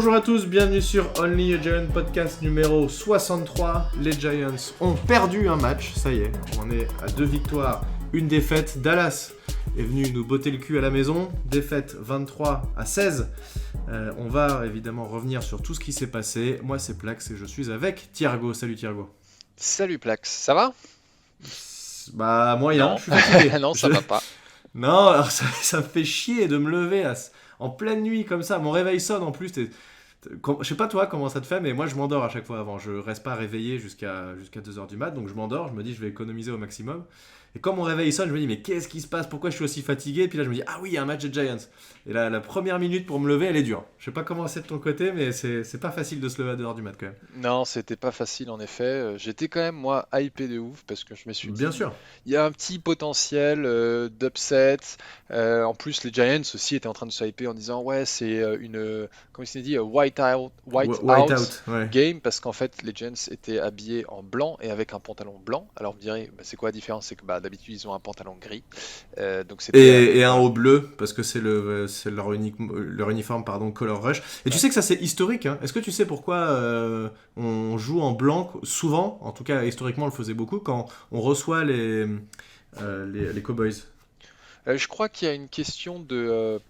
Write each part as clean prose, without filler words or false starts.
Bonjour à tous, bienvenue sur Only a Giant podcast numéro 63. Les Giants ont perdu un match, ça y est, on est à 2 victoires, une défaite. Dallas est venu nous botter le cul à la maison, défaite 23-16. On va évidemment revenir sur tout ce qui s'est passé. Moi c'est Plax et je suis avec Thiergo. Salut Thiergo. Salut Plax, ça va? Bah moyen, Non, je suis fatigué. non, ça va pas. Non, alors ça me fait chier de me lever en pleine nuit comme ça. Mon réveil sonne en plus. Je sais pas toi comment ça te fait, mais moi je m'endors à chaque fois avant. Je reste pas réveillé jusqu'à 2h du mat, donc je m'endors, je me dis je vais économiser au maximum. Et quand mon réveil sonne, je me dis mais qu'est-ce qui se passe? Pourquoi je suis aussi fatigué? Et puis là je me dis ah oui, il y a un match des Giants. Et là, la première minute pour me lever, elle est dure. Je sais pas comment c'est de ton côté, mais c'est pas facile de se lever à 2h du mat quand même. Non, c'était pas facile en effet. J'étais quand même moi hypé de ouf parce que je me suis Bien dit, sûr. il y a un petit potentiel d'upset. En plus, les Giants aussi étaient en train de se hyper en disant ouais, c'est comment il s'est dit, white White out out, ouais. game parce qu'en fait les Giants étaient habillés en blanc et avec un pantalon blanc. Alors vous me direz, bah, c'est quoi la différence? C'est que bah, d'habitude ils ont un pantalon gris. Donc c'était Et un voilà. haut bleu, parce que c'est leur uniforme, pardon, Color Rush. Et tu Ouais. sais que ça c'est historique, hein. Est-ce que tu sais pourquoi on joue en blanc souvent, en tout cas historiquement on le faisait beaucoup, quand on reçoit les Cowboys? Je crois qu'il y a une question de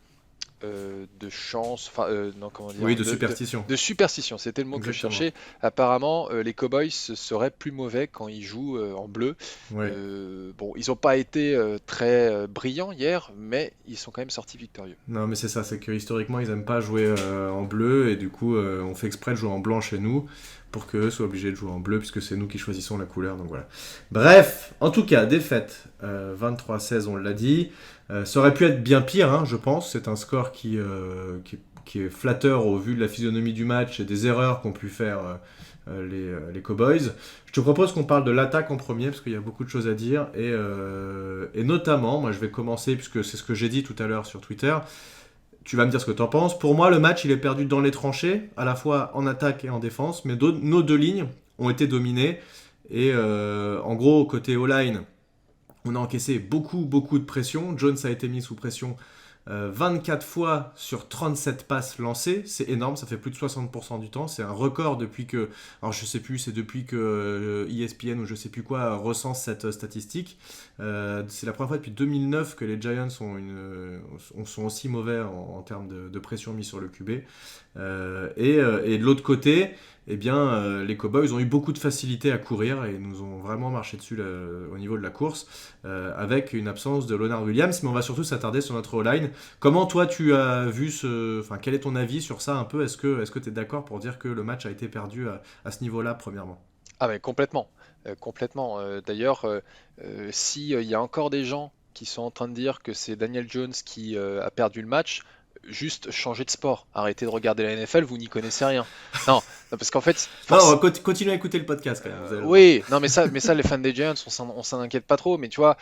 chance, enfin non comment dire, Oui, de superstition. de superstition, c'était le mot que je Exactement. cherchais. Apparemment, les Cowboys seraient plus mauvais quand ils jouent en bleu. Ouais. Bon, ils n'ont pas été très brillants hier, mais ils sont quand même sortis victorieux. Non, mais c'est ça, c'est que historiquement ils aiment pas jouer en bleu, et du coup on fait exprès de jouer en blanc chez nous, pour qu'eux soient obligés de jouer en bleu, puisque c'est nous qui choisissons la couleur, donc voilà. Bref, en tout cas, défaite 23-16, on l'a dit. Ça aurait pu être bien pire, hein, je pense. C'est un score qui est flatteur au vu de la physionomie du match et des erreurs qu'ont pu faire les Cowboys. Je te propose qu'on parle de l'attaque en premier, parce qu'il y a beaucoup de choses à dire, et notamment, moi je vais commencer, puisque c'est ce que j'ai dit tout à l'heure sur Twitter. Tu vas me dire ce que tu en penses. Pour moi, le match, il est perdu dans les tranchées, à la fois en attaque et en défense, mais nos deux lignes ont été dominées. Et en gros, côté O-line, on a encaissé beaucoup de pression. Jones a été mis sous pression 24 fois sur 37 passes lancées. C'est énorme, ça fait plus de 60% du temps. C'est un record depuis que, alors je sais plus, c'est depuis que ESPN ou je sais plus quoi recense cette statistique. C'est la première fois depuis 2009 que les Giants sont aussi mauvais en termes de pression mise sur le QB. Et de l'autre côté, eh bien, les Cowboys ont eu beaucoup de facilité à courir et nous ont vraiment marché dessus au niveau de la course, avec une absence de Leonard Williams. Mais on va surtout s'attarder sur notre O-line. Comment toi tu as vu enfin, quel est ton avis sur ça un peu? Est-ce que tu es d'accord pour dire que le match a été perdu à ce niveau-là, premièrement? Ah mais complètement, complètement. D'ailleurs, si il y a encore des gens qui sont en train de dire que c'est Daniel Jones qui a perdu le match, juste changez de sport. Arrêtez de regarder la NFL, vous n'y connaissez rien. Non, non, parce qu'en fait, Non, on force. va continuer à écouter le podcast quand même, vous avez le droit. Oui, non, mais ça, les fans des Giants, on s'en inquiète pas trop. Mais tu vois,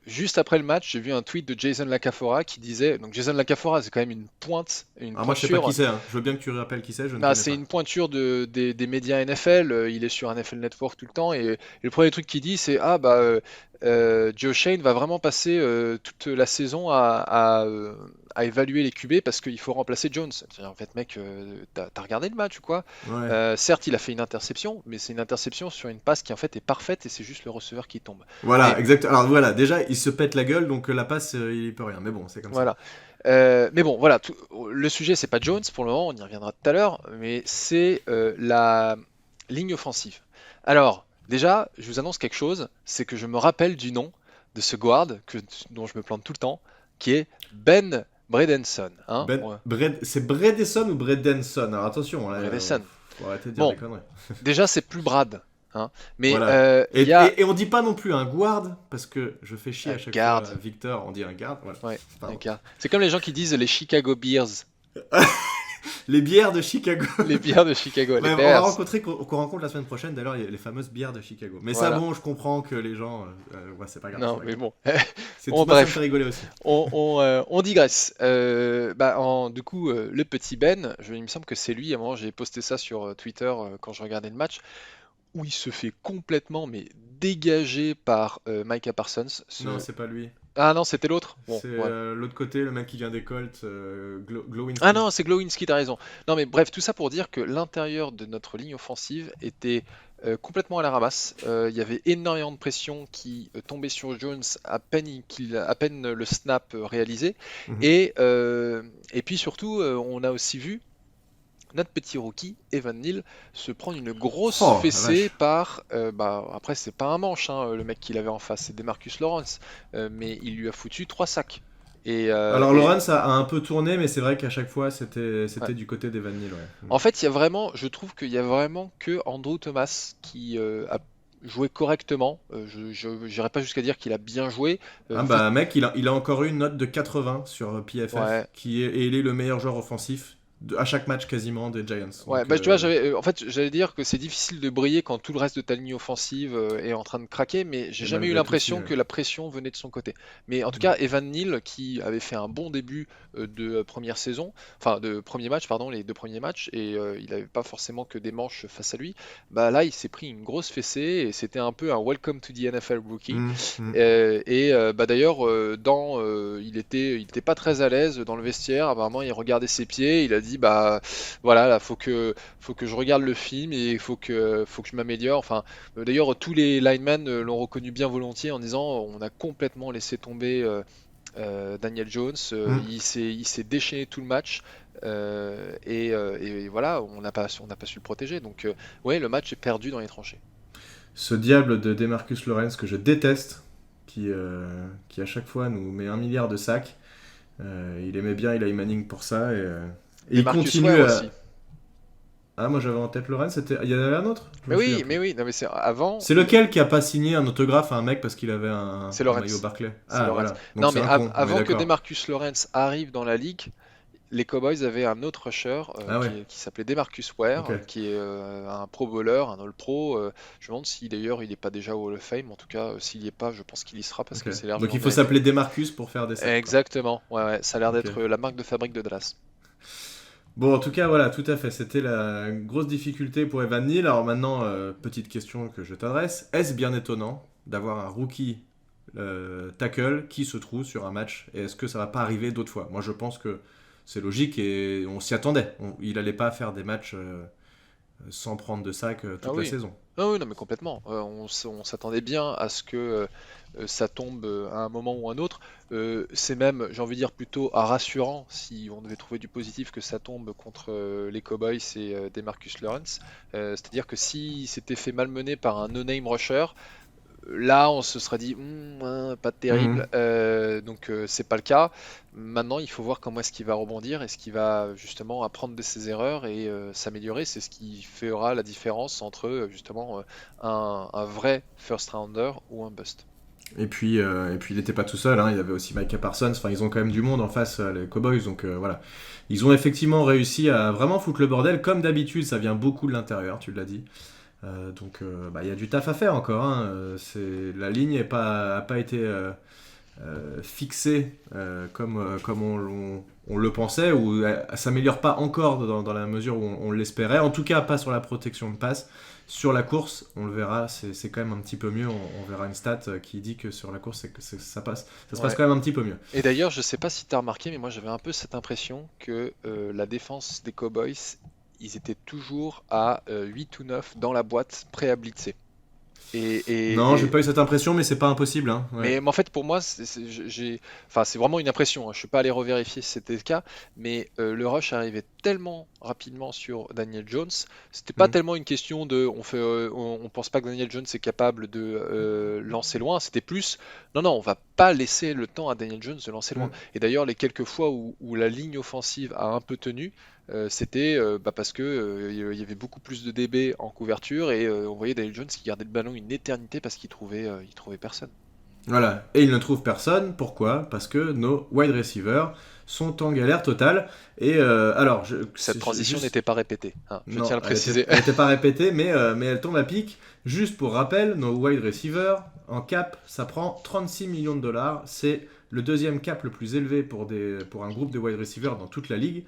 juste après le match, j'ai vu un tweet de Jason LaCafora qui disait, donc Jason LaCafora, c'est quand même une pointe, une Alors moi je sais pas qui pointure. c'est, hein. Je veux bien que tu rappelles qui c'est, je ne Bah, connais c'est pas. une pointure des médias NFL, il est sur NFL Network tout le temps, et le premier truc qu'il dit c'est ah bah Joe Shane va vraiment passer toute la saison à évaluer les QB parce qu'il faut remplacer Jones. C'est-à-dire, en fait mec, t'as regardé le match ou quoi? Ouais. Certes il a fait une interception, mais c'est une interception sur une passe qui en fait est parfaite et c'est juste le receveur qui tombe. Voilà, Mais exact. Alors voilà, déjà il se pète la gueule, donc la passe, il y peut rien. Mais bon, c'est comme ça. voilà. Mais bon, voilà, le sujet c'est pas Jones pour le moment, on y reviendra tout à l'heure, mais c'est la ligne offensive. Alors, déjà, je vous annonce quelque chose, c'est que je me rappelle du nom de ce guard dont je me plante tout le temps, qui est Ben Bredenson. Hein? C'est Bredesson ou Bredenson? Alors attention, là, Bredenson. faut arrêter de dire des Bon, conneries. déjà c'est plus Brad. Hein? Mais Voilà. il y a Et on dit pas non plus un guard, parce que je fais chier un à chaque fois guard. Victor, on dit un guard. Voilà. Ouais, un Pardon. guard. C'est comme les gens qui disent les Chicago Bears. Les bières de Chicago. Les bières de Chicago, les Ouais, on va Bears. rencontrer, qu'on rencontre la semaine prochaine, d'ailleurs, il y a les fameuses bières de Chicago. Mais ça, Voilà. bon, je comprends que les gens. Ouais, c'est pas grave, c'est Non, pas mais grave. bon. Bon, Moi, ça me fait bref. rigoler aussi. On digresse. Du coup, le petit Ben, il me semble que c'est lui. À un moment, j'ai posté ça sur Twitter quand je regardais le match, où il se fait complètement mais dégager par Micah Parsons. Non, c'est pas lui. Ah non, c'était l'autre? Bon, C'est ouais. l'autre côté, le mec qui vient des Colts, Ah Glowinski. non, c'est Glowinski, t'as raison. Non mais bref, tout ça pour dire que l'intérieur de notre ligne offensive était complètement à la ramasse. Il y avait énormément de pression qui tombait sur Jones à peine le snap réalisé. Mhm. Et puis surtout, on a aussi vu notre petit rookie, Evan Neal, se prendre une grosse Oh, la fessée vache. par... bah, après, c'est pas un manche, hein, le mec qu'il avait en face, c'est Demarcus Lawrence. Mais il lui a foutu 3 sacs. Et, euh, Alors et, Lawrence a un peu tourné, mais c'est vrai qu'à chaque fois c'était ouais. c'était du côté des Van Niel, ouais. En fait, il y a vraiment, je trouve qu'il y a vraiment que Andrew Thomas qui a joué correctement. Je n'irai pas jusqu'à dire qu'il a bien joué. Ah Vite, bah mec, il a encore eu une note de 80 sur PFF, ouais. et il est le meilleur joueur offensif à chaque match quasiment des Giants. Ouais, Donc bah tu vois, en fait, j'allais dire que c'est difficile de briller quand tout le reste de ta ligne offensive est en train de craquer, mais j'ai et jamais eu malgré tout, si. l'impression que la pression venait de son côté. Mais en tout Mm. cas, Evan Neal, qui avait fait un bon début de première saison, enfin de premier match, pardon, les 2 premiers matchs, et il n'avait pas forcément que des manches face à lui, bah là, il s'est pris une grosse fessée, et c'était un peu un welcome to the NFL rookie. Mm, mm. Bah d'ailleurs, il était pas très à l'aise dans le vestiaire. Apparemment, il regardait ses pieds. Il a dit, bah voilà, là, faut que je regarde le film et faut que je m'améliore. Enfin, d'ailleurs, tous les linemen l'ont reconnu bien volontiers en disant, on a complètement laissé tomber Daniel Jones. Mm. Il s'est déchaîné tout le match. Et voilà, on n'a pas su le protéger. Donc, ouais, le match est perdu dans les tranchées. Ce diable de Demarcus Lawrence que je déteste, qui à chaque fois nous met 1 milliard de sacs. Il aimait bien Eli Manning pour ça, et Et il Marcus continue Ware à... aussi. Ah, moi j'avais en tête Lawrence, il y en avait un autre? Je me souviens plus. Mais oui, non, mais c'est avant. C'est lequel qui a pas signé un autographe à un mec parce qu'il avait un, C'est un maillot Lawrence. Barclay? C'est Ah Lawrence. voilà, donc Non, c'est mais un con, on est avant que d'accord. Demarcus Lawrence arrive dans la ligue, les Cowboys avaient un autre rusher Ah ouais, qui s'appelait Demarcus Ware, ok. qui est un pro bowler, un All-Pro. Je me demande si d'ailleurs il n'est pas déjà au Hall of Fame. En tout cas, s'il n'y est pas, je pense qu'il y sera parce Ok. que c'est Donc largement il faut mérité. s'appeler Demarcus pour faire des sacs, quoi. Exactement. Ouais, ouais, ça a l'air Ok. d'être la marque de fabrique de Dallas. Bon, en tout cas, voilà, tout à fait. C'était la grosse difficulté pour Evan Neal. Alors maintenant, petite question que je t'adresse. Est-ce bien étonnant d'avoir un rookie tackle qui se trouve sur un match? Et est-ce que ça va pas arriver d'autres fois? Moi, je pense que c'est logique et on s'y attendait. Il allait pas faire des matchs sans prendre de sacs Ah toute la oui. saison. Ah oui, non, mais complètement. On s'attendait bien à ce que ça tombe à un moment ou un autre. C'est même, j'ai envie de dire, plutôt rassurant si on devait trouver du positif que ça tombe contre les Cowboys et Demarcus Lawrence. C'est-à-dire que si s'était fait malmener par un no-name rusher, là, on se serait dit, pas terrible. Mhm. Donc, c'est pas le cas. Maintenant, il faut voir comment est-ce qu'il va rebondir, est-ce qu'il va justement apprendre de ses erreurs et s'améliorer. C'est ce qui fera la différence entre justement un vrai first rounder ou un bust. Et puis il n'était pas tout seul, hein. Il y avait aussi Micah Parsons. Enfin, ils ont quand même du monde en face, les Cowboys. Donc voilà. Ils ont effectivement réussi à vraiment foutre le bordel. Comme d'habitude, ça vient beaucoup de l'intérieur, tu l'as dit. Donc bah, il y a du taf à faire encore, hein. La ligne a pas été fixée comme on le pensait, ou elle s'améliore pas encore dans la mesure où on l'espérait. En tout cas, pas sur la protection de passe. Sur la course, on le verra, c'est quand même un petit peu mieux. On verra une stat qui dit que sur la course, ça passe. Ça se passe Ouais. quand même un petit peu mieux. Et d'ailleurs, je sais pas si tu as remarqué, mais moi j'avais un peu cette impression que la défense des Cowboys, ils étaient toujours à 8 ou 9 dans la boîte, prêts à blitzer. Et, Non, et, j'ai et, pas eu cette impression, mais c'est pas impossible, hein. Ouais. Mais en fait, pour moi, enfin, c'est vraiment une impression, hein. Je suis pas allé revérifier si c'était le cas, mais le rush arrivait tellement rapidement sur Daniel Jones. C'était pas Mm. tellement une question de, on pense pas que Daniel Jones est capable de lancer loin. C'était plus, non, non, on va pas laisser le temps à Daniel Jones de lancer loin. Mm. Et d'ailleurs, les quelques fois où la ligne offensive a un peu tenu, c'était parce que il y avait beaucoup plus de DB en couverture et on voyait Daniel Jones qui gardait le ballon une éternité parce il trouvait personne. Voilà. Et ils ne trouvent personne. Pourquoi? Parce que nos wide receivers sont en galère totale. Et alors, Cette transition juste. n'était pas répétée, hein, je tiens Non, à le préciser. elle était pas répétée, mais elle tombe à pic. Juste pour rappel, nos wide receivers, en cap, ça prend 36 millions de dollars. C'est le deuxième cap le plus élevé pour un groupe de wide receivers dans toute la ligue.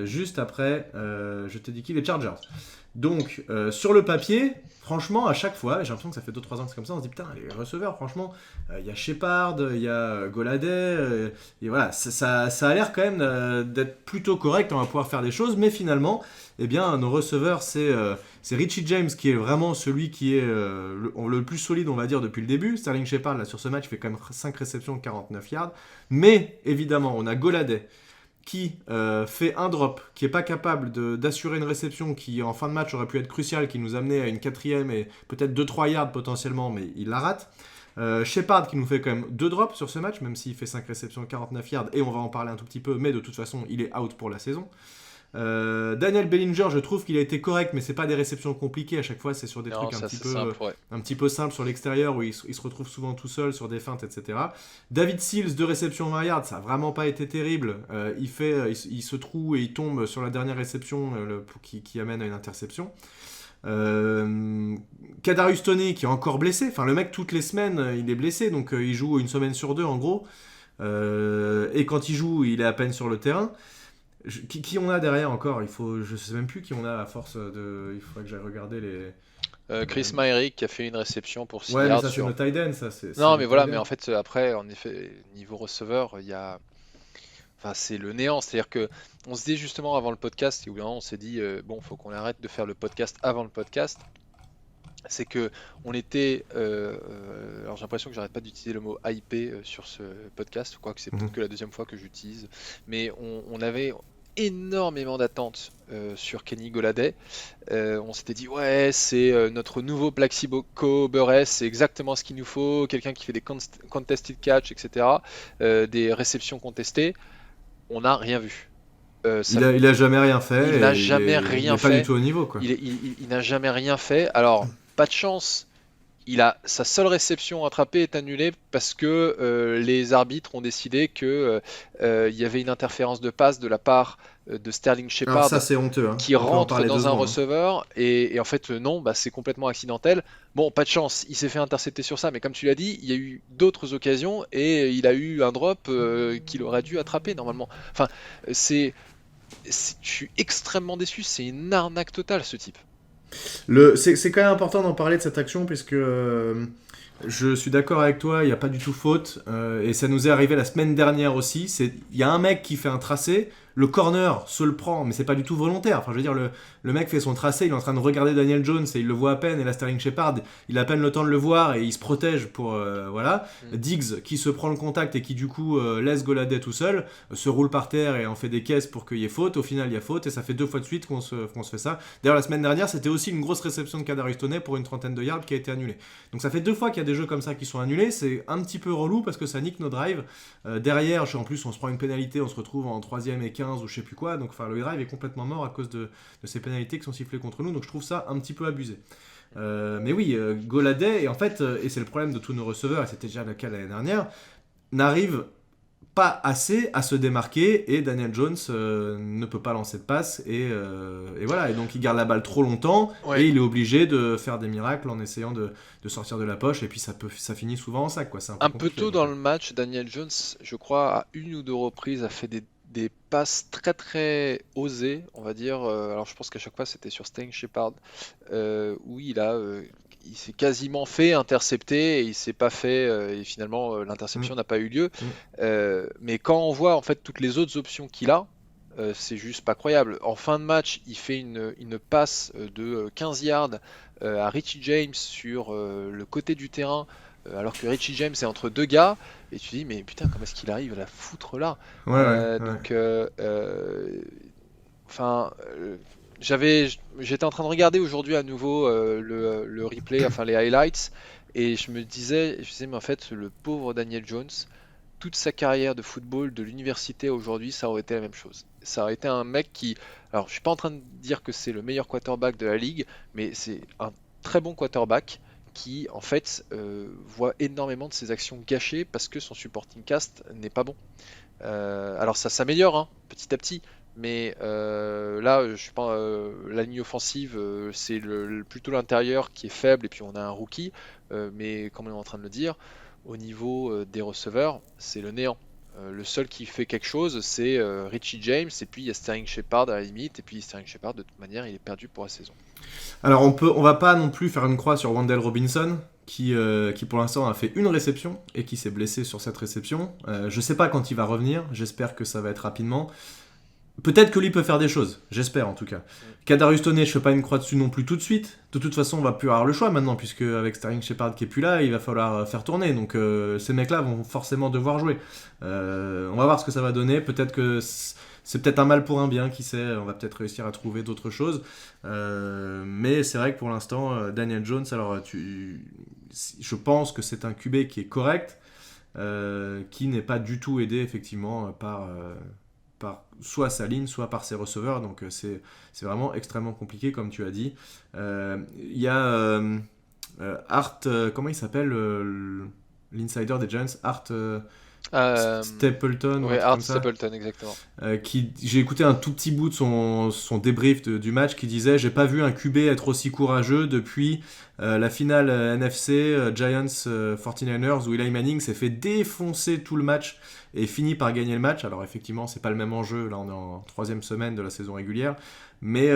juste après, je t'ai dit qui, les Chargers. Donc, sur le papier, franchement, à chaque fois, j'ai l'impression que ça fait 2-3 ans que c'est comme ça, on se dit putain, les receveurs, franchement, il y a Shepard, il y a Golladay, et voilà, ça a l'air quand même d'être plutôt correct, on va pouvoir faire des choses, mais finalement, eh bien, nos receveurs, c'est Richie James qui est vraiment celui qui est le plus solide, on va dire, depuis le début. Sterling Shepard, là, sur ce match, fait quand même 5 réceptions, 49 yards. Mais, évidemment, on a Golladay qui fait un drop, qui n'est pas capable d'assurer une réception qui en fin de match aurait pu être cruciale, qui nous amenait à une quatrième et peut-être 2-3 yards potentiellement, mais il la rate. Shepard qui nous fait quand même 2 drops sur ce match, même s'il fait 5 réceptions, 49 yards, et on va en parler un tout petit peu, mais de toute façon il est out pour la saison. Daniel Bellinger, je trouve qu'il a été correct, mais c'est pas des réceptions compliquées. À chaque fois, c'est sur des Non, trucs ça c'est simple, ouais. un petit peu simples sur l'extérieur où il se retrouve souvent tout seul sur des feintes, etc. David Seals, 2 réceptions 20 yards, ça a vraiment pas été terrible. Il se trouve et il tombe sur la dernière réception qui amène à une interception. Kadarius Toney qui est encore blessé. Enfin, le mec, toutes les semaines, il est blessé, donc il joue une semaine sur 2 en gros. Et quand il joue, il est à peine sur le terrain. Qui on a derrière encore? Je sais même plus qui on a à force de. Il faudrait que j'aille regarder les. Chris Myrick qui a fait une réception pour 6 Ouais, mais yards ça c'est sur. nos tight ends, ça c'est Non, nos mais voilà, tight mais ends. en fait, après, en effet, niveau receveur, il y a. Enfin, c'est le néant. C'est-à-dire que on se dit justement avant le podcast, et au bout d'un moment, on s'est dit, bon, faut qu'on arrête de faire le podcast avant le podcast. C'est que on était. Alors j'ai l'impression que j'arrête pas d'utiliser le mot hypé sur ce podcast, quoique c'est peut-être Mhm. que la deuxième fois que j'utilise. Mais on avait énormément d'attentes sur Kenny Golladay. On s'était dit ouais c'est notre nouveau Plaxico Burress, c'est exactement ce qu'il nous faut, quelqu'un qui fait des contested catch, etc. Des réceptions contestées. On n'a rien vu. Ça Il a jamais rien il fait n'a et jamais il rien est pas du fait. tout au niveau quoi. Il n'a jamais rien fait. Alors, pas de chance. Sa seule réception attrapée est annulée parce que les arbitres ont décidé que il y avait une interférence de passe de la part de Sterling Alors Shepard ça c'est honteux, hein. qui On peut en rentre parler deux dans un secondes, hein. receveur et en fait non, bah, c'est complètement accidentel. Bon, pas de chance, il s'est fait intercepter sur ça, mais comme tu l'as dit, il y a eu d'autres occasions et il a eu un drop qu'il aurait dû attraper normalement. Enfin, c'est, je suis extrêmement déçu, c'est une arnaque totale ce type. C'est quand même important d'en parler de cette action puisque je suis d'accord avec toi, il n'y a pas du tout faute. Et ça nous est arrivé la semaine dernière aussi. Il y a un mec qui fait un tracé, le corner se le prend, mais c'est pas du tout volontaire. Enfin, je veux dire, le mec fait son tracé, il est en train de regarder Daniel Jones et il le voit à peine. Et là, Sterling Shepard, il a à peine le temps de le voir et il se protège pour. Voilà. Mm. Diggs qui se prend le contact et qui du coup laisse Golladay tout seul, se roule par terre et en fait des caisses pour qu'il y ait faute. Au final, il y a faute et ça fait 2 fois de suite qu'on se fait ça. D'ailleurs, la semaine dernière, c'était aussi une grosse réception de Kadarius Toney pour une 30aine de yards qui a été annulée. Donc ça fait 2 fois qu'il y a des jeux comme ça qui sont annulés. C'est un petit peu relou parce que ça nique nos drives. Derrière, en plus, on se prend une pénalité, on se retrouve en 3ème et 15 ou je sais plus quoi. Donc enfin, le drive est complètement mort à cause de ces pénalités qui sont sifflées contre nous. Donc je trouve ça un petit peu abusé. Mais oui, Golladay, et en fait, et c'est le problème de tous nos receveurs, et c'était déjà le cas l'année dernière, n'arrive pas assez à se démarquer et Daniel Jones ne peut pas lancer de passe et voilà, et donc il garde la balle trop longtemps Ouais. et il est obligé de faire des miracles en essayant de sortir de la poche et puis ça finit souvent en sac quoi, c'est un peu Un peu compliqué tôt donc. dans le match, Daniel Jones, je crois, à une ou deux reprises, a fait des passes très très osées, on va dire. Alors je pense qu'à chaque fois c'était sur Sterling Shepard, où il s'est quasiment fait intercepter et il s'est pas fait, et finalement l'interception Mm, n'a pas eu lieu. mm. Mais quand on voit en fait toutes les autres options qu'il a, c'est juste pas croyable. En fin de match, il fait une passe de 15 yards à Richie James sur le côté du terrain, alors que Richie James est entre deux gars, et tu dis, mais putain, comment est-ce qu'il arrive à la foutre là? Ouais, ouais, ouais. Donc, enfin, j'étais en train de regarder aujourd'hui à nouveau le replay, enfin les highlights, et je me disais, mais en fait, le pauvre Daniel Jones, toute sa carrière de football, de l'université à aujourd'hui, ça aurait été la même chose. Ça aurait été un mec qui, alors je suis pas en train de dire que c'est le meilleur quarterback de la ligue, mais c'est un très bon quarterback qui en fait voit énormément de ses actions gâchées parce que son supporting cast n'est pas bon. Alors ça s'améliore hein, petit à petit, mais là je pense la ligne offensive c'est plutôt l'intérieur qui est faible et puis on a un rookie, mais comme on est en train de le dire, au niveau des receveurs, c'est le néant. Le seul qui fait quelque chose, c'est Richie James, et puis il y a Sterling Shepard à la limite, et puis Sterling Shepard, de toute manière, il est perdu pour la saison. Alors on va pas non plus faire une croix sur Wendell Robinson, qui pour l'instant a fait une réception et qui s'est blessé sur cette réception. Je sais pas quand il va revenir, j'espère que ça va être rapidement. Peut-être que lui peut faire des choses, j'espère en tout cas. Kadarius Toney, je fais pas une croix dessus non plus tout de suite. De toute façon, on va plus avoir le choix maintenant, puisque avec Sterling Shepard qui est plus là, il va falloir faire tourner. Donc ces mecs-là vont forcément devoir jouer. On va voir ce que ça va donner. Peut-être que c'est peut-être un mal pour un bien, qui sait. On va peut-être réussir à trouver d'autres choses. Mais c'est vrai que pour l'instant, Daniel Jones, alors je pense que c'est un QB qui est correct, qui n'est pas du tout aidé effectivement par soit sa ligne, soit par ses receveurs. Donc c'est vraiment extrêmement compliqué, comme tu as dit. Il y a Art, comment il s'appelle, l'insider des Giants, Art Euh, Stapleton ou un ouais, truc Art comme ça. Stapleton, exactement. J'ai écouté un tout petit bout de son débrief du match, qui disait: j'ai pas vu un QB être aussi courageux depuis la finale NFC Giants 49ers, où Eli Manning s'est fait défoncer tout le match et finit par gagner le match. Alors effectivement, c'est pas le même enjeu, là on est en troisième semaine de la saison régulière, mais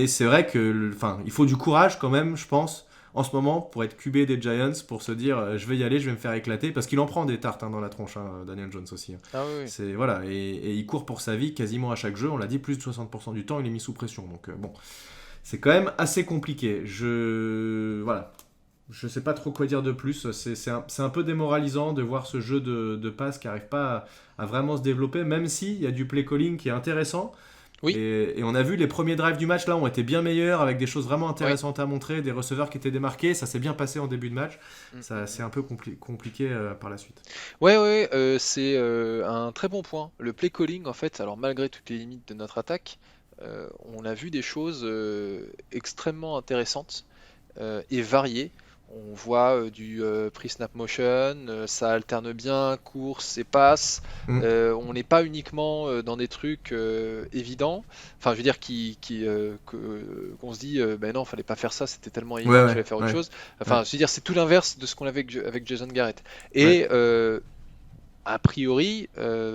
c'est vrai que il faut du courage quand même, je pense, en ce moment, pour être QB des Giants, pour se dire je vais y aller, je vais me faire éclater, parce qu'il en prend des tartes dans la tronche, Daniel Jones aussi. Ah oui, oui. C'est voilà, et il court pour sa vie quasiment à chaque jeu. On l'a dit, plus de 60% du temps, il est mis sous pression. Donc bon, c'est quand même assez compliqué. Voilà, je sais pas trop quoi dire de plus. C'est un peu démoralisant de voir ce jeu de passe qui arrive pas à vraiment se développer, même s'il y a du play calling qui est intéressant. Oui, Et on a vu les premiers drives du match là ont été bien meilleurs, avec des choses vraiment oui. intéressantes à montrer, des receveurs qui étaient démarqués. Ça s'est bien passé en début de match. Mm, mm, Ça, mm. c'est un peu compliqué par la suite. Ouais, ouais, c'est un très bon point. Le play calling, en fait, alors malgré toutes les limites de notre attaque, on a vu des choses extrêmement intéressantes et variées. On voit du pre-snap motion, ça alterne bien course et passe. Mm. On n'est pas uniquement dans des trucs évidents. Enfin, je veux dire, qu'on se dit, ben non, fallait pas faire ça, c'était tellement Ouais, évident qu'il ouais, fallait faire autre ouais, chose. ouais, Enfin, je veux dire, c'est tout l'inverse de ce qu'on avait avec Jason Garrett. ouais. Et a priori,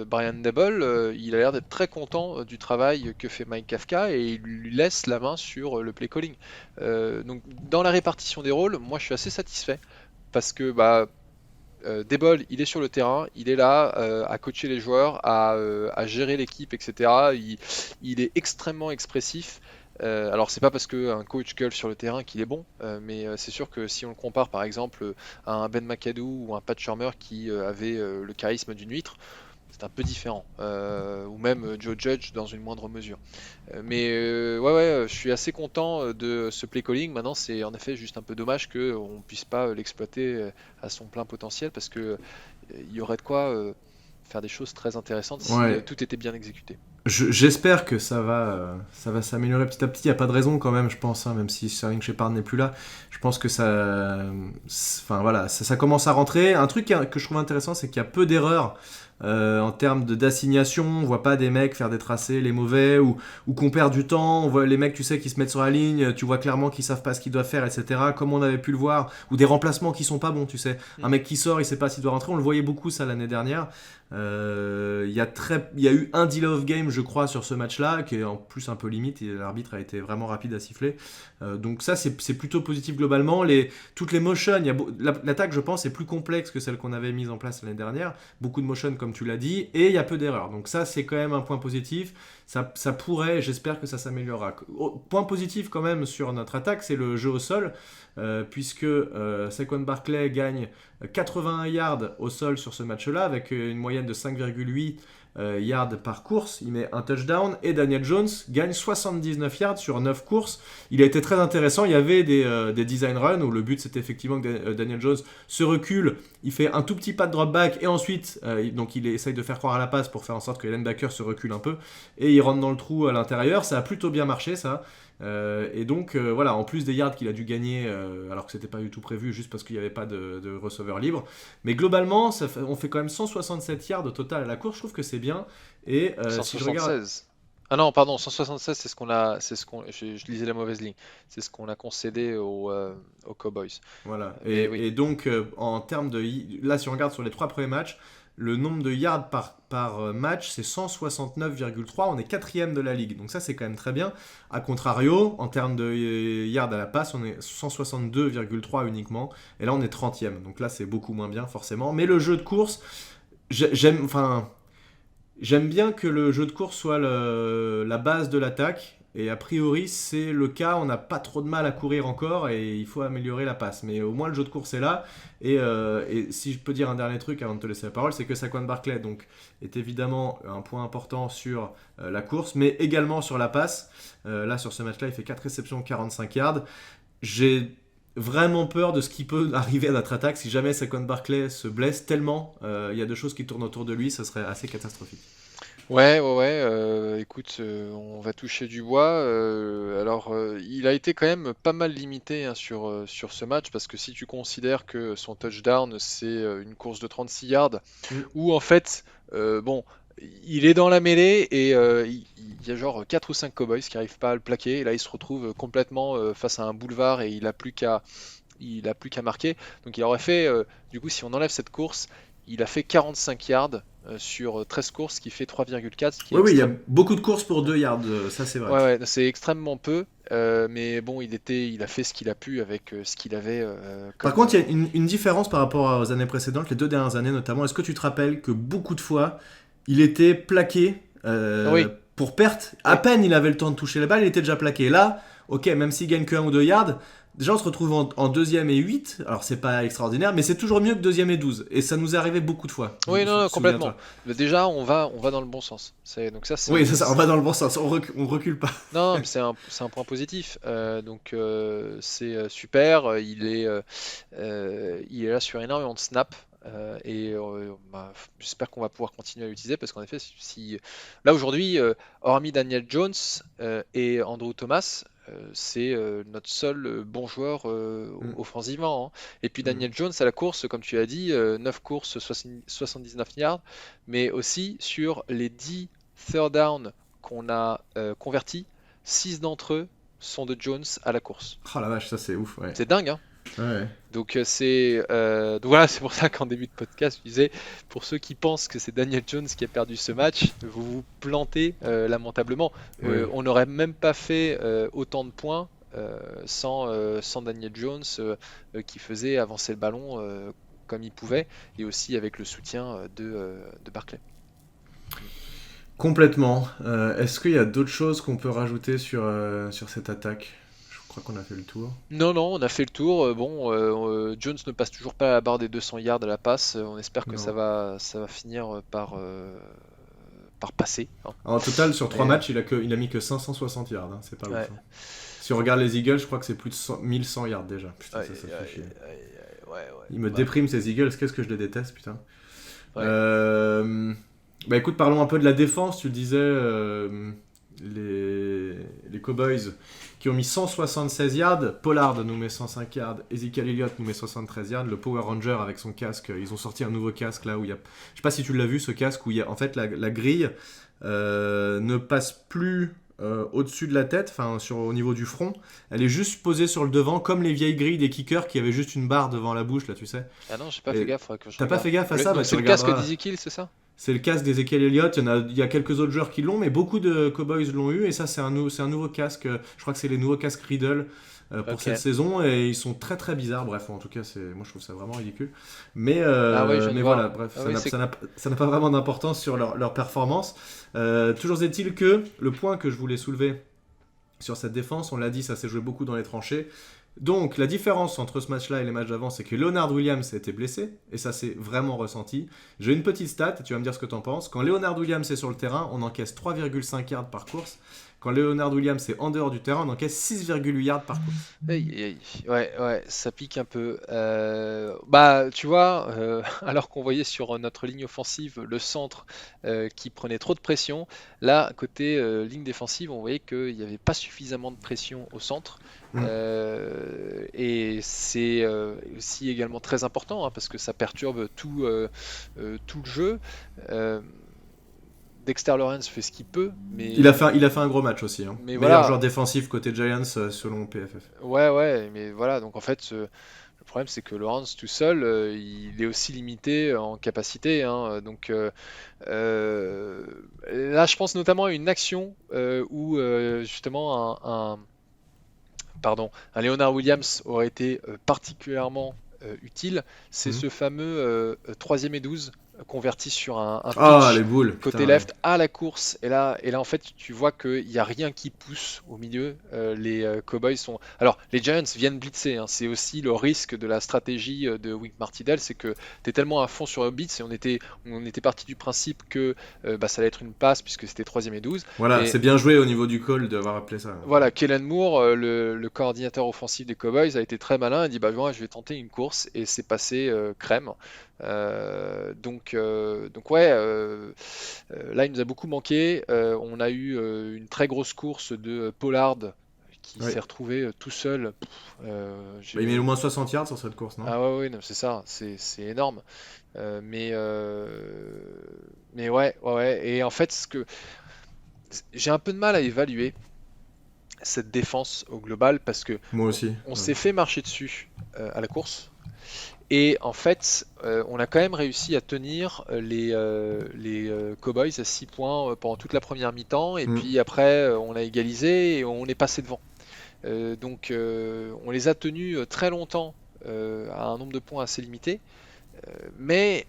Brian Dable, il a l'air d'être très content du travail que fait Mike Kafka, et il lui laisse la main sur le play calling. Donc dans la répartition des rôles, moi je suis assez satisfait parce que Dable, il est sur le terrain, il est là à coacher les joueurs, à gérer l'équipe, etc. Il est extrêmement expressif. Alors c'est pas parce qu'un coach gueule sur le terrain qu'il est bon, mais c'est sûr que si on le compare par exemple à un Ben McAdoo ou un Pat Shurmur qui avait le charisme d'une huître, c'est un peu différent. Ou même Joe Judge dans une moindre mesure. Ouais, ouais, je suis assez content de ce play calling. Maintenant, c'est en effet juste un peu dommage qu'on ne puisse pas l'exploiter à son plein potentiel, parce que il y aurait de quoi faire des choses très intéressantes si Ouais. tout était bien exécuté. J'espère que ça va s'améliorer petit à petit. Il n'y a pas de raison quand même, je pense, même si Sterling Shepard n'est plus là. Je pense que enfin voilà, ça commence à rentrer. Un truc que je trouve intéressant, c'est qu'il y a peu d'erreurs en termes d'assignation. On voit pas des mecs faire des tracés les mauvais, ou qu'on perd du temps. On voit les mecs, tu sais, qui se mettent sur la ligne. Tu vois clairement qu'ils savent pas ce qu'ils doivent faire, etc. Comme on avait pu le voir, ou des remplacements qui sont pas bons. Tu sais, un Mm. mec qui sort, il sait pas s'il doit rentrer. On le voyait beaucoup ça l'année dernière. Il y a eu un delay of game, je crois, sur ce match-là, qui est en plus un peu limite, et l'arbitre a été vraiment rapide à siffler. Donc ça, c'est plutôt positif globalement. Toutes les motions, l'attaque, je pense, est plus complexe que celle qu'on avait mise en place l'année dernière. Beaucoup de motion, comme tu l'as dit, et il y a peu d'erreurs. Donc ça, c'est quand même un point positif. Ça pourrait, j'espère que ça s'améliorera. Point positif quand même sur notre attaque, c'est le jeu au sol, puisque Saquon Barkley gagne 81 yards au sol sur ce match-là, avec une moyenne de 5,8 yards par course. Il met un touchdown, et Daniel Jones gagne 79 yards sur 9 courses. Il a été très intéressant. Il y avait des design runs où le but c'était effectivement que Daniel Jones se recule, il fait un tout petit pas de drop back, et ensuite donc il essaye de faire croire à la passe pour faire en sorte que les linebackers se reculent un peu, et il rentre dans le trou à l'intérieur. Ça a plutôt bien marché ça. Et donc voilà, en plus des yards qu'il a dû gagner, alors que c'était pas du tout prévu, juste parce qu'il n'y avait pas de receveur libre. Mais globalement, on fait quand même 167 yards au total à la course. Je trouve que c'est bien. Et si je regarde, 176. Ah non, pardon, 176, je lisais la mauvaise ligne. C'est ce qu'on a concédé aux Cowboys. voilà. Mais oui. Et donc en termes là, si on regarde sur les trois premiers matchs, le nombre de yards par match, c'est 169,3. On est 4e de la ligue. Donc ça, c'est quand même très bien. A contrario, en termes de yards à la passe, on est 162,3 uniquement. Et là, on est 30e. Donc là, c'est beaucoup moins bien, forcément. Mais le jeu de course, j'aime bien que le jeu de course soit la base de l'attaque. Et a priori, c'est le cas. On n'a pas trop de mal à courir encore et il faut améliorer la passe. Mais au moins, le jeu de course est là. Et si je peux dire un dernier truc avant de te laisser la parole, c'est que Saquon Barkley donc, est évidemment un point important sur la course, mais également sur la passe. Là, sur ce match-là, il fait 4 réceptions, 45 yards. J'ai vraiment peur de ce qui peut arriver à notre attaque si jamais Saquon Barkley se blesse tellement. Il y a 2 choses qui tournent autour de lui, ça serait assez catastrophique. Ouais, écoute, on va toucher du bois. Il a été quand même pas mal limité hein, sur ce match parce que si tu considères que son touchdown c'est une course de 36 yards où en fait, bon, il est dans la mêlée et il y a genre 4 ou 5 Cowboys qui arrivent pas à le plaquer et là il se retrouve complètement face à un boulevard et il a plus qu'à marquer. Donc il aurait fait, du coup, si on enlève cette course, il a fait 45 yards sur 13 courses, ce qui fait 3,4, ce qui est Oui, il y a beaucoup de courses pour 2 yards, ça c'est vrai. Ouais, c'est extrêmement peu, mais bon, il a fait ce qu'il a pu avec ce qu'il avait. Par contre, il y a une différence par rapport aux années précédentes, les 2 dernières années notamment. Est-ce que tu te rappelles que beaucoup de fois, il était plaqué Oui, pour perte. À peine il avait le temps de toucher la balle, il était déjà plaqué. Là, ok, même s'il gagne que 1 ou 2 yards, déjà on se retrouve en 2e et 8. Alors c'est pas extraordinaire, mais c'est toujours mieux que 2e et 12. Et ça nous est arrivé beaucoup de fois. oui, non, complètement. Mais déjà, on va dans le bon sens. Donc ça, Oui, c'est ça, on va dans le bon sens, on recule pas. Non, mais c'est un point positif. C'est super. Il est là sur énormément de snaps. J'espère qu'on va pouvoir continuer à l'utiliser parce qu'en effet, là aujourd'hui, hormis Daniel Jones et Andrew Thomas, c'est notre seul bon joueur offensivement. Hein. Et puis Daniel Jones à la course, comme tu as dit, 9 courses, 79 yards, mais aussi sur les 10 third down qu'on a convertis, 6 d'entre eux sont de Jones à la course. Oh la vache, ça c'est ouf, ouais. C'est dingue, hein. Ouais. Donc voilà, c'est pour ça qu'en début de podcast, je disais, pour ceux qui pensent que c'est Daniel Jones qui a perdu ce match, vous vous plantez lamentablement. Ouais. On n'aurait même pas fait autant de points sans Daniel Jones qui faisait avancer le ballon comme il pouvait, et aussi avec le soutien de Barkley. Complètement. Est-ce qu'il y a d'autres choses qu'on peut rajouter sur cette attaque ? Je crois qu'on a fait le tour. Non, on a fait le tour. Jones ne passe toujours pas la barre des 200 yards à la passe. On espère que ça va finir par passer. Hein. En total, sur 3 matchs, il a mis que 560 yards. Hein. C'est pas ouf. Hein. Si on regarde les Eagles, je crois que c'est plus de 1100 yards déjà. Putain, ça fait chier. Il me déprime ces Eagles. Qu'est-ce que je les déteste, putain. Ouais. Bah écoute, parlons un peu de la défense. Tu le disais, les Cowboys qui ont mis 176 yards. Pollard nous met 105 yards. Ezekiel Elliott nous met 73 yards. Le Power Ranger avec son casque, ils ont sorti un nouveau casque là où il y a. Je sais pas si tu l'as vu ce casque où il y a en fait la grille ne passe plus au-dessus de la tête, enfin au niveau du front. Elle est juste posée sur le devant, comme les vieilles grilles des kickers qui avaient juste une barre devant la bouche là, tu sais. Ah non, j'ai pas fait gaffe. T'as pas fait gaffe à ça ? C'est le casque d'Ezekiel, c'est ça ? C'est le casque d'Ezekiel Elliott, il y a quelques autres joueurs qui l'ont, mais beaucoup de Cowboys l'ont eu, et ça c'est un nouveau casque, je crois que c'est les nouveaux casques Riddle pour cette saison, et ils sont très très bizarres, bref, en tout cas moi je trouve ça vraiment ridicule. Mais voilà, bref, ça n'a pas vraiment d'importance sur leur performance. Toujours est-il que le point que je voulais soulever sur cette défense, on l'a dit, ça s'est joué beaucoup dans les tranchées. Donc la différence entre ce match-là et les matchs d'avant, c'est que Leonard Williams a été blessé, et ça c'est vraiment ressenti. J'ai une petite stat, et tu vas me dire ce que tu en penses. Quand Leonard Williams est sur le terrain, on encaisse 3,5 yards par course. Quand Leonard Williams est en dehors du terrain, on encaisse 6,8 yards par course. Ouais, ça pique un peu. Tu vois, alors qu'on voyait sur notre ligne offensive le centre qui prenait trop de pression, là, côté ligne défensive, on voyait qu'il n'y avait pas suffisamment de pression au centre. Et c'est aussi également très important hein, parce que ça perturbe tout le jeu. Dexter Lawrence fait ce qu'il peut, mais il a fait un gros match aussi. Hein. Meilleur joueur défensif côté Giants selon PFF. Ouais, mais voilà. Donc en fait, problème, c'est que Lawrence tout seul, il est aussi limité en capacité, hein. Donc euh, là, je pense notamment à une action où justement un Leonard Williams aurait été particulièrement utile. C'est Mhm. ce fameux 3e et 12 converti sur un Ah, pitch les boules, côté putain, ouais. left à la course. Et là en fait, tu vois qu'il n'y a rien qui pousse au milieu. Les Cowboys sont. Alors, les Giants viennent blitzer, hein. C'est aussi le risque de la stratégie de Wink Martindale, c'est que tu es tellement à fond sur un blitz et on était parti du principe que bah, ça allait être une passe puisque c'était 3e et 12. Voilà, Et c'est bien joué au niveau du call d'avoir appelé ça. voilà, Kellen Moore, le coordinateur offensif des Cowboys, a été très malin. Il a dit bah moi je vais tenter une course et c'est passé crème. Donc ouais, là il nous a beaucoup manqué. On a eu une très grosse course de Pollard qui s'est Ouais. retrouvé tout seul. Bah, il met au moins 60 yards sur cette course, non? Ah ouais, ouais, non, c'est ça, c'est énorme. Mais ouais, ouais, ouais. Et en fait, j'ai un peu de mal à évaluer cette défense au global parce que Moi on, aussi. on Ouais. s'est fait marcher dessus à la course et en fait on a quand même réussi à tenir les Cowboys à 6 points pendant toute la première mi-temps et Mm. puis après on a égalisé et on est passé devant. Donc on les a tenus très longtemps à un nombre de points assez limité, mais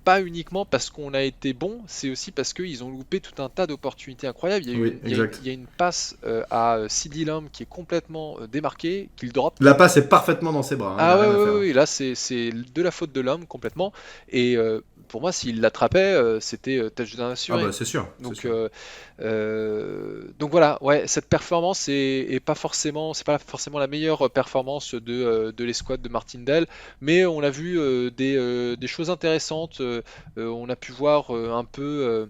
pas uniquement parce qu'on a été bon, c'est aussi parce qu'ils ont loupé tout un tas d'opportunités incroyables. Il y a eu Oui, une, il y a une- exact. il y a une passe à CeeDee Lamb qui est complètement démarquée, qu'il drop. La passe est parfaitement dans ses bras, hein, il Ah a ouais, rien à ouais, faire. ouais, ouais, là c'est de la faute de l'homme complètement. Et pour moi, s'il l'attrapait, c'était touchdown Ah bah assuré. c'est sûr, c'est Donc, sûr. voilà, ouais, cette performance est pas forcément, c'est pas forcément la meilleure performance de l'escouade de Martindale, mais on a vu des choses intéressantes. On a pu voir un peu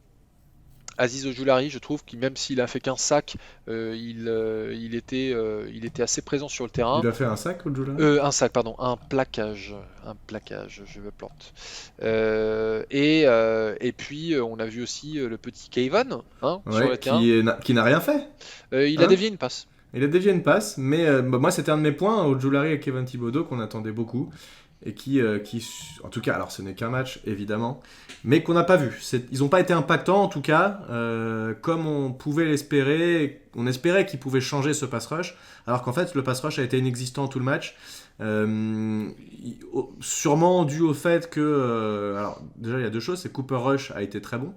Aziz Ojulari, je trouve, qui même s'il a fait qu'un sac, il était assez présent sur le terrain. Il a fait un sac au Julari? Un sac, pardon, un plaquage, je me plante. Et puis on a vu aussi le petit Kayvon, hein, sur le Ouais, terrain. qui n'a rien fait, Il a hein? dévié une passe. Il a dévié une passe, mais bah, moi c'était un de mes points au Julari et Kevin Thibodeau qu'on attendait beaucoup et en tout cas, alors ce n'est qu'un match évidemment, mais qu'on n'a pas vu. Ils n'ont pas été impactants en tout cas, comme on pouvait l'espérer. On espérait qu'ils pouvaient changer ce pass rush, alors qu'en fait le pass rush a été inexistant tout le match. Sûrement dû au fait que, alors déjà il y a deux choses, c'est Cooper Rush a été très bon.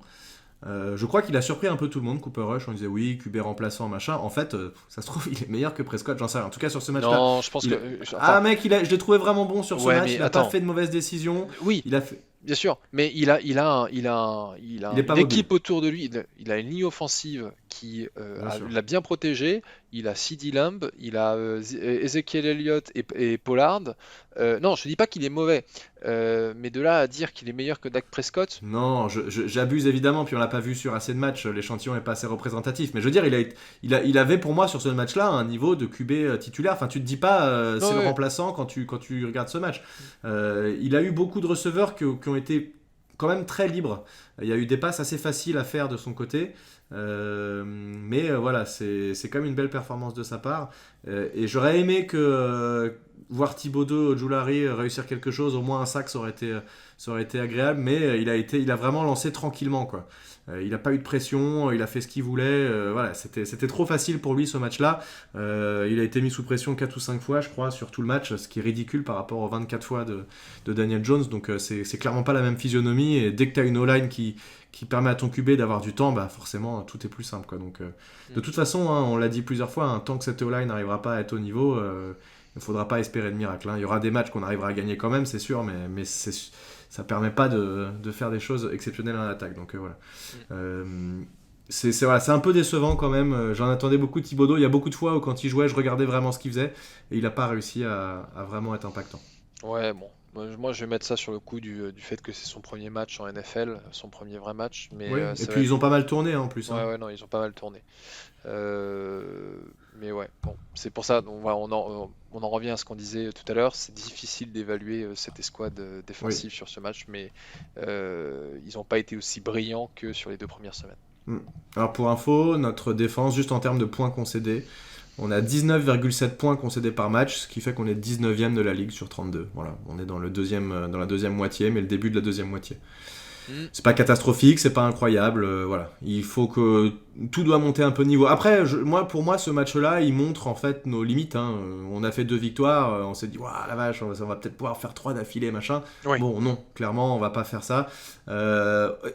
Je crois qu'il a surpris un peu tout le monde, Cooper Rush. On disait oui, QB remplaçant, machin. En fait, ça se trouve, il est meilleur que Prescott, j'en sais rien. En tout cas, sur ce match-là, Non, je pense que, il... enfin, Ah, mec, je l'ai trouvé vraiment bon sur ce ouais, match. mais Il a pas attends, fait de mauvaises décisions. oui, Il a fait... bien sûr, mais il a Il est pas une mobile, équipe autour de lui. Il a une ligne offensive qui bien sûr. l'a bien protégé. Il a CeeDee Lamb, il a Ezekiel Elliott et Pollard. Non, je dis pas qu'il est mauvais, mais de là à dire qu'il est meilleur que Dak Prescott, Non, j'abuse évidemment, puis on l'a pas vu sur assez de matchs, l'échantillon est pas assez représentatif. Mais je veux dire, il avait pour moi sur ce match-là un niveau de QB titulaire. Enfin, tu te dis pas c'est non, le ouais. remplaçant quand tu regardes ce match. Il a eu beaucoup de receveurs qui ont été quand même très libres. Il y a eu des passes assez faciles à faire de son côté. Mais voilà, c'est quand même une belle performance de sa part. Et j'aurais aimé voir Thibodeau, Ojulari réussir quelque chose, au moins un sac, ça aurait été agréable, mais il a vraiment lancé tranquillement, quoi. Il n'a pas eu de pression, il a fait ce qu'il voulait. Voilà, c'était trop facile pour lui ce match-là. Il a été mis sous pression 4 ou 5 fois, je crois, sur tout le match, ce qui est ridicule par rapport aux 24 fois de Daniel Jones. Donc c'est clairement pas la même physionomie. Et dès que tu as une O-line qui permet à ton QB d'avoir du temps, bah forcément tout est plus simple, quoi. Donc de toute façon, hein, on l'a dit plusieurs fois, hein, tant que cette O-line n'arrivera pas à être au niveau, il ne faudra pas espérer de miracle, hein. Il y aura des matchs qu'on arrivera à gagner quand même, c'est sûr, mais ça ne permet pas de faire des choses exceptionnelles en attaque. Donc voilà. Voilà, c'est un peu décevant quand même. J'en attendais beaucoup de Thibodeau. Il y a beaucoup de fois où quand il jouait, je regardais vraiment ce qu'il faisait et il n'a pas réussi à vraiment être impactant. Ouais, bon. Moi, je vais mettre ça sur le coup du fait que c'est son premier match en NFL, son premier vrai match, mais Oui, et c'est puis vrai ils ont que. pas mal tourné hein, en plus, Ouais, hein. ouais, non, ils ont pas mal tourné. Mais ouais, bon, c'est pour ça, donc, voilà, on en revient à ce qu'on disait tout à l'heure, c'est difficile d'évaluer cette escouade Oui. défensive sur ce match, mais ils n'ont pas été aussi brillants que sur les 2 premières semaines. Mm. Alors pour info, notre défense, juste en termes de points concédés, On a 19,7 points concédés par match, ce qui fait qu'on est 19e de la ligue sur 32. Voilà, on est dans la deuxième moitié, mais le début de la deuxième moitié. C'est pas catastrophique, c'est pas incroyable, voilà. Il faut que tout doit monter un peu de niveau. Après, pour moi, ce match-là, il montre en fait nos limites. Hein. On a fait 2 victoires, on s'est dit, waouh, la vache, on va peut-être pouvoir faire 3 d'affilée, machin. Oui. Bon, non, clairement, on va pas faire ça.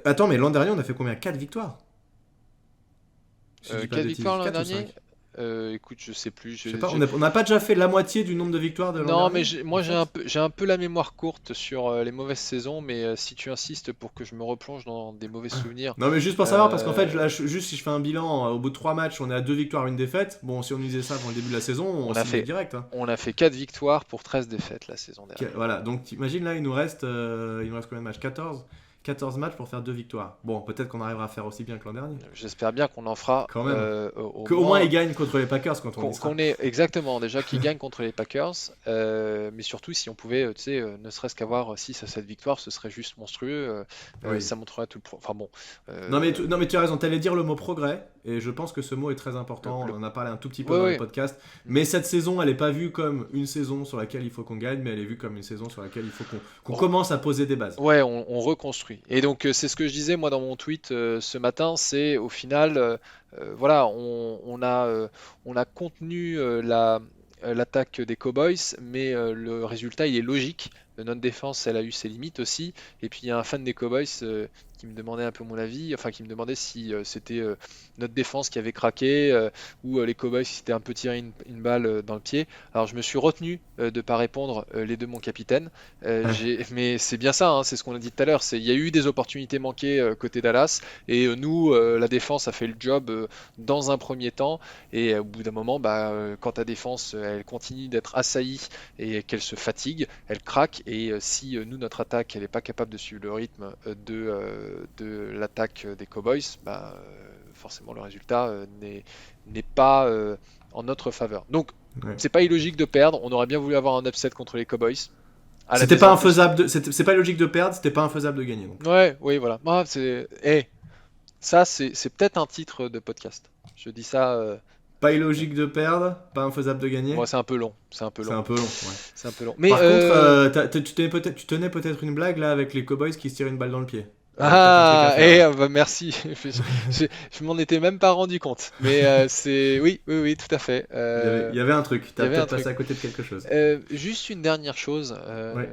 Attends, mais l'an dernier, on a fait combien? 4 victoires? Si je dis pas de 4 bêtises, victoires l'an 4 ou dernier? 5? Écoute, je sais plus. Je sais pas, on n'a pas déjà fait la moitié du nombre de victoires de l'an Non, mais dernier, en moi fait? j'ai un peu la mémoire courte sur les mauvaises saisons, mais si tu insistes pour que je me replonge dans des mauvais souvenirs, Non, mais juste pour savoir, parce qu'en fait, euh, là, juste si je fais un bilan, au bout de 3 matchs, on est à 2 victoires, une défaite. Bon, si on disait ça avant le début de la saison, on on a s'y met fait, direct. Hein. on a fait 4 victoires pour 13 défaites la saison dernière. Voilà, donc t'imagines là, il nous reste combien de matchs? 14 matchs pour faire 2 victoires. Bon, peut-être qu'on arrivera à faire aussi bien que l'an dernier. J'espère bien qu'on en fera Quand même. au Qu'au moins moins. ils gagnent contre les Packers quand on y sera. Qu'on est exactement déjà qui gagne contre les Packers, mais surtout si on pouvait, tu sais, ne serait-ce qu'avoir 6 à 7 victoires, ce serait juste monstrueux. Oui. Ça montrerait tout Enfin bon. Non, mais tu as raison, tu allais dire le mot progrès, et je pense que ce mot est très important. Le- On en a parlé un tout petit peu Ouais, dans ouais. les podcasts. Mais cette saison, elle n'est pas vue comme une saison sur laquelle il faut qu'on gagne, mais elle est vue comme une saison sur laquelle il faut qu'on commence à poser des bases. Ouais, on reconstruit. Et donc c'est ce que je disais moi dans mon tweet ce matin, c'est au final, voilà, on a contenu l'attaque des Cowboys, mais le résultat il est logique. Notre défense, elle a eu ses limites aussi. Et puis il y a un fan des Cowboys qui me demandait un peu mon avis, enfin qui me demandait si c'était notre défense qui avait craqué ou les Cowboys qui s'étaient un peu tiré une balle dans le pied. Alors je me suis retenu de pas répondre les deux mon capitaine. Mais c'est bien ça, hein, c'est ce qu'on a dit tout à l'heure. Il y a eu des opportunités manquées côté Dallas et nous, la défense a fait le job dans un premier temps. Et au bout d'un moment, quand ta défense elle continue d'être assaillie et qu'elle se fatigue, elle craque. Et si nous, notre attaque, elle n'est pas capable de suivre le rythme de l'attaque des Cowboys, forcément le résultat n'est pas en notre faveur. Donc, Ouais. c'est pas illogique de perdre. On aurait bien voulu avoir un upset contre les Cowboys. À la C'était maison pas en plus. infaisable c'est pas logique de perdre, c'était pas infaisable de gagner. Donc. Ouais, oui, voilà. Ça, c'est peut-être un titre de podcast. Je dis ça. Pas illogique de perdre, pas infaisable de gagner. Bon, c'est un peu long. C'est un peu C'est long. un peu long. Ouais. C'est un peu long. Mais Par contre, tu tenais peut-être une blague là avec les Cowboys qui se tirent une balle dans le pied. Peut-être un truc à faire, là. merci. Je m'en étais même pas rendu compte. Mais oui, tout à fait. Il y avait un truc. il y T'as avait un peut-être passé truc. à côté de quelque chose. Juste une dernière chose, Ouais.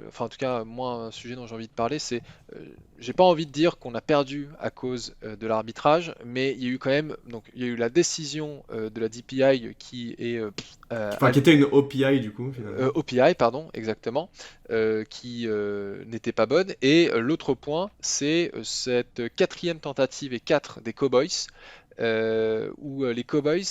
enfin en tout cas moi un sujet dont j'ai envie de parler, c'est j'ai pas envie de dire qu'on a perdu à cause de l'arbitrage, mais il y a eu quand même donc il y a eu la décision de la DPI qui est Enfin, qui était une OPI du coup, finalement. OPI pardon exactement, qui n'était pas bonne, et l'autre point c'est cette quatrième tentative et 4 des Cowboys où les Cowboys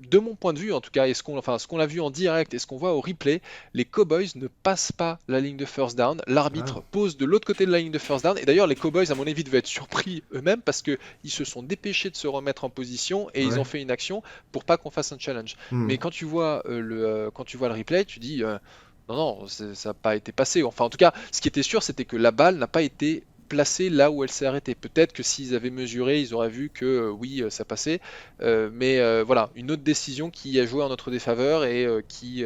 de mon point de vue, en tout cas, ce qu'on a vu en direct et ce qu'on voit au replay, les Cowboys ne passent pas la ligne de first down. L'arbitre Ah. pose de l'autre côté de la ligne de first down. Et d'ailleurs, les Cowboys, à mon avis, devaient être surpris eux-mêmes parce qu'ils se sont dépêchés de se remettre en position et ils Ouais. ont fait une action pour pas qu'on fasse un challenge. Hmm. Mais quand tu vois quand tu vois le replay, tu dis non, non, ça n'a pas été passé. Enfin, en tout cas, ce qui était sûr, c'était que la balle n'a pas été placée là où elle s'est arrêtée. Peut-être que s'ils avaient mesuré, ils auraient vu que oui, ça passait. Mais voilà, une autre décision qui a joué en notre défaveur et qui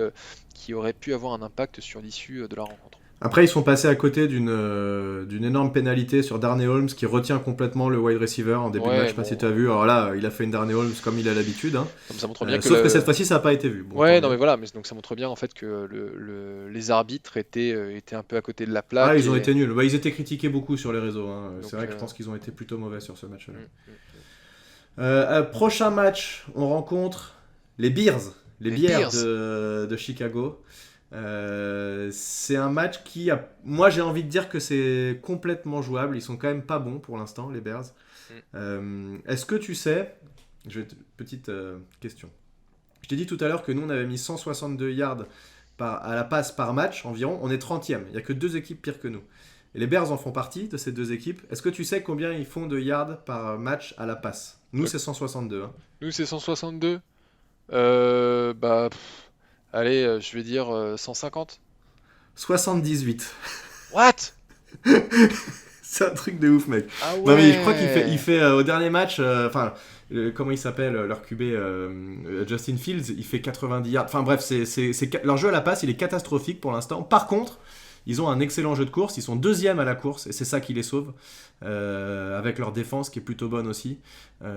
aurait pu avoir un impact sur l'issue de la rencontre. Après, ils sont passés à côté d'une énorme pénalité sur Darnay Holmes qui retient complètement le wide receiver en début de Ouais, match. Je sais pas bon, si tu as vu. Alors là, il a fait une Darnay Holmes comme il a l'habitude. Hein. comme ça montre bien que Sauf que cette fois-ci, ça n'a pas été vu. Bon, ouais, tant non mieux. mais voilà, mais donc ça montre bien en fait que les arbitres étaient un peu à côté de la Ah, plaque. ils ont été nuls. Bah, ils étaient critiqués beaucoup sur les réseaux. Hein. Donc, C'est vrai que je pense qu'ils ont été plutôt mauvais sur ce match-là. mm, mm. Prochain match, on rencontre les Bears. Les Les Bears Bears. de Chicago. C'est un match qui moi j'ai envie de dire que c'est complètement jouable. Ils sont quand même pas bons pour l'instant, les Bears. Est-ce que tu sais, petite question. Je t'ai dit tout à l'heure que nous on avait mis 162 yards à la passe par match environ. On est 30e. Il n'y a que 2 équipes pires que nous. Et les Bears en font partie de ces 2 équipes. Est-ce que tu sais combien ils font de yards par match à la passe? Nous c'est 162. Hein. Nous c'est 162. Allez, je vais dire 150. 78. What? C'est un truc de ouf, mec. Ah Non mais je crois qu'il ouais. fait au dernier match, enfin, comment il s'appelle, leur QB, Justin Fields, il fait 90 yards. Enfin bref, leur jeu à la passe, il est catastrophique pour l'instant. Par contre, ils ont un excellent jeu de course, ils sont deuxième à la course, et c'est ça qui les sauve, avec leur défense qui est plutôt bonne aussi,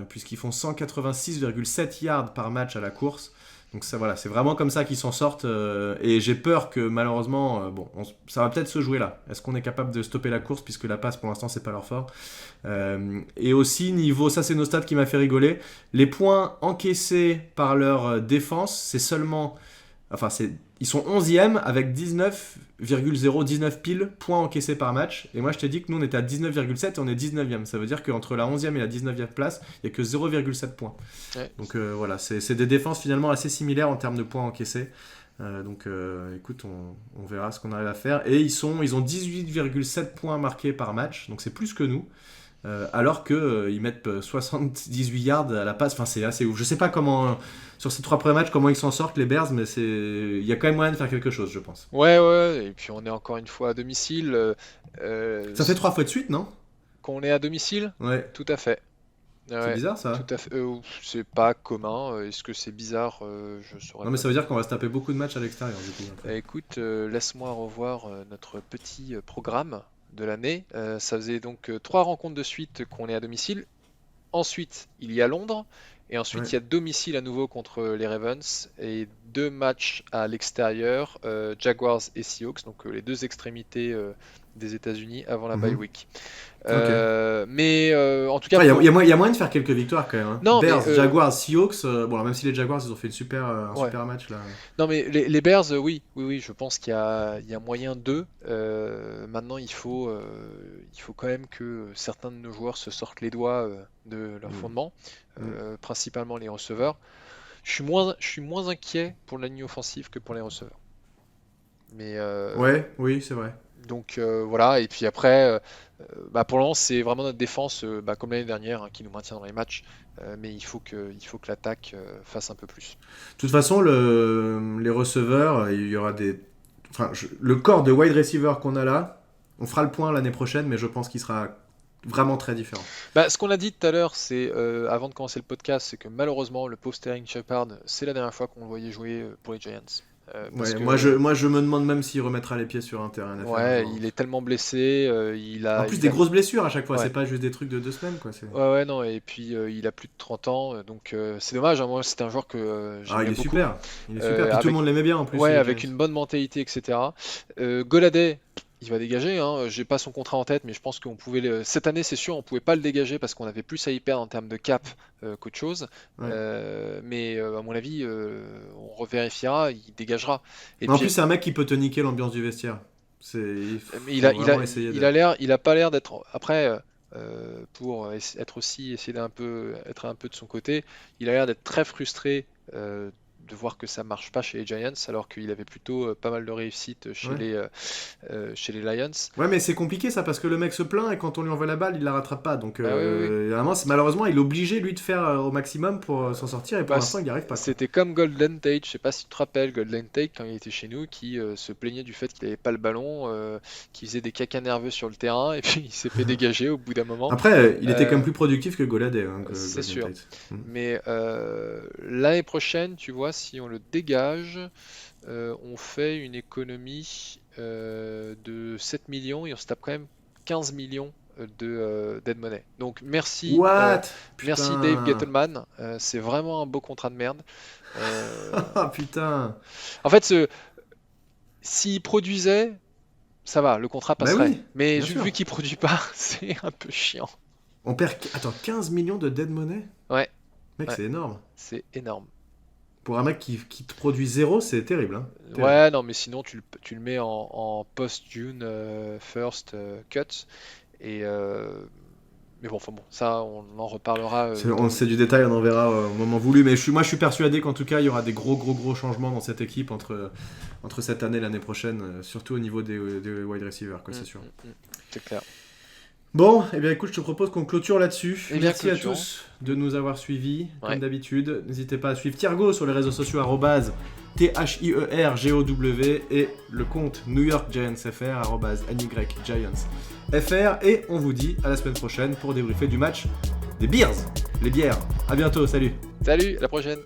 puisqu'ils font 186,7 yards par match à la course. Donc ça, voilà, c'est vraiment comme ça qu'ils s'en sortent, et j'ai peur que malheureusement, ça va peut-être se jouer là. Est-ce qu'on est capable de stopper la course, puisque la passe pour l'instant c'est pas leur fort. Et aussi niveau, ça c'est nos stats qui m'a fait rigoler, les points encaissés par leur défense, c'est seulement, ils sont 11e avec 19,019 piles points encaissés par match. Et moi, je t'ai dit que nous, on était à 19,7 et on est 19e. Ça veut dire qu'entre la 11e et la 19e place, il n'y a que 0,7 points. Ouais. Donc voilà, c'est des défenses finalement assez similaires en termes de points encaissés. Écoute, on verra ce qu'on arrive à faire. Et ils ont 18,7 points marqués par match. Donc c'est plus que nous. Alors qu'ils mettent 78 yards à la passe. Enfin, c'est assez ouf. Je sais pas comment... Sur ces 3 premiers matchs, comment ils s'en sortent, les Bears, mais il y a quand même moyen de faire quelque chose, je pense. Ouais, et puis on est encore une fois à domicile. Ça fait 3 fois de suite, non ? Qu'on est à domicile ? Ouais. Tout à fait. C'est bizarre, ça ? Tout à fait. C'est pas commun. Est-ce que c'est bizarre ? Je saurais pas. Non, mais ça veut dire qu'on va se taper beaucoup de matchs à l'extérieur, du coup. Écoute, laisse-moi revoir notre petit programme de l'année. Ça faisait donc 3 rencontres de suite qu'on est à domicile. Ensuite, il y a Londres. Et ensuite, il y a domicile à nouveau contre les Ravens et 2 matchs à l'extérieur, Jaguars et Seahawks, donc les 2 extrémités des États-Unis avant la bye week. Mais en tout cas, il y a moyen de faire quelques victoires quand même. Hein. Non, Bears, Jaguars, Seahawks. Même si les Jaguars ils ont fait un super match là. Non, mais les Bears, oui, je pense qu'il y a moyen d'eux. Maintenant, il faut quand même que certains de nos joueurs se sortent les doigts de leur fondement, principalement les receveurs. Je suis moins inquiet pour la ligne offensive que pour les receveurs. Mais oui, c'est vrai. Donc voilà, et puis après, pour le moment, c'est vraiment notre défense, comme l'année dernière, qui nous maintient dans les matchs. Mais il faut que l'attaque fasse un peu plus. De toute façon, les receveurs, il y aura le corps de wide receiver qu'on a là, on fera le point l'année prochaine, mais je pense qu'il sera vraiment très différent. Ce qu'on a dit tout à l'heure, c'est avant de commencer le podcast, c'est que malheureusement, le pauvre Sterling Shepard, c'est la dernière fois qu'on le voyait jouer pour les Giants. Moi je me demande même s'il remettra les pieds sur un terrain. Il est tellement blessé. En plus, des grosses blessures à chaque fois, c'est pas juste des trucs de 2 semaines. Quoi, non, et puis il a plus de 30 ans, donc c'est dommage. Moi, c'était un joueur que j'aimais beaucoup. Il est super, puis tout le monde l'aimait bien en plus. Avec une bonne mentalité, etc. Golladay, il va dégager, j'ai pas son contrat en tête, mais je pense qu'on pouvait cette année, c'est sûr, on pouvait pas le dégager parce qu'on avait plus à y perdre en termes de cap qu'autre chose. Mais à mon avis, on revérifiera, il dégagera. Et en plus, c'est un mec qui peut te niquer l'ambiance du vestiaire. Il a pas l'air d'être après. Pour essayer être un peu de son côté, il a l'air d'être très frustré de voir que ça marche pas chez les Giants, alors qu'il avait plutôt pas mal de réussite chez les Lions. Ouais, mais c'est compliqué ça, parce que le mec se plaint et quand on lui envoie la balle, il la rattrape pas. Donc malheureusement, il est obligé lui de faire au maximum pour s'en sortir, et pour l'instant, il n'y arrive pas. C'était comme Golden Tate, je sais pas si tu te rappelles, Golden Tate quand il était chez nous, qui se plaignait du fait qu'il avait pas le ballon, qui faisait des cacas nerveux sur le terrain, et puis il s'est fait dégager au bout d'un moment. Après, il était quand même plus productif que Golladay. C'est sûr. Mais l'année prochaine, tu vois, si on le dégage, on fait une économie de 7 millions et on se tape quand même 15 millions de dead money. Donc merci Dave Gettleman, c'est vraiment un beau contrat de merde. Putain. En fait, s'il produisait, ça va, le contrat passerait. Mais vu qu'il produit pas, c'est un peu chiant. On perd 15 millions de dead money ? Ouais. Mec, c'est énorme. C'est énorme. Pour un mec qui te produit 0, c'est terrible. Hein. Ouais, non, mais sinon, tu le mets en post-June first cut. Et, mais bon, ça, on en reparlera. C'est du détail, on en verra au moment voulu. Mais moi, je suis persuadé qu'en tout cas, il y aura des gros changements dans cette équipe entre cette année et l'année prochaine, surtout au niveau des wide receivers, c'est sûr. C'est clair. Bon, écoute, je te propose qu'on clôture là-dessus. Merci à tous de nous avoir suivis, comme d'habitude. N'hésitez pas à suivre Thiergo sur les réseaux sociaux, @THIERGOW, et le compte New York Giants FR, @NYGiantsFR. Et on vous dit à la semaine prochaine pour débriefer du match des Bears, les bières. À bientôt, salut. Salut, à la prochaine.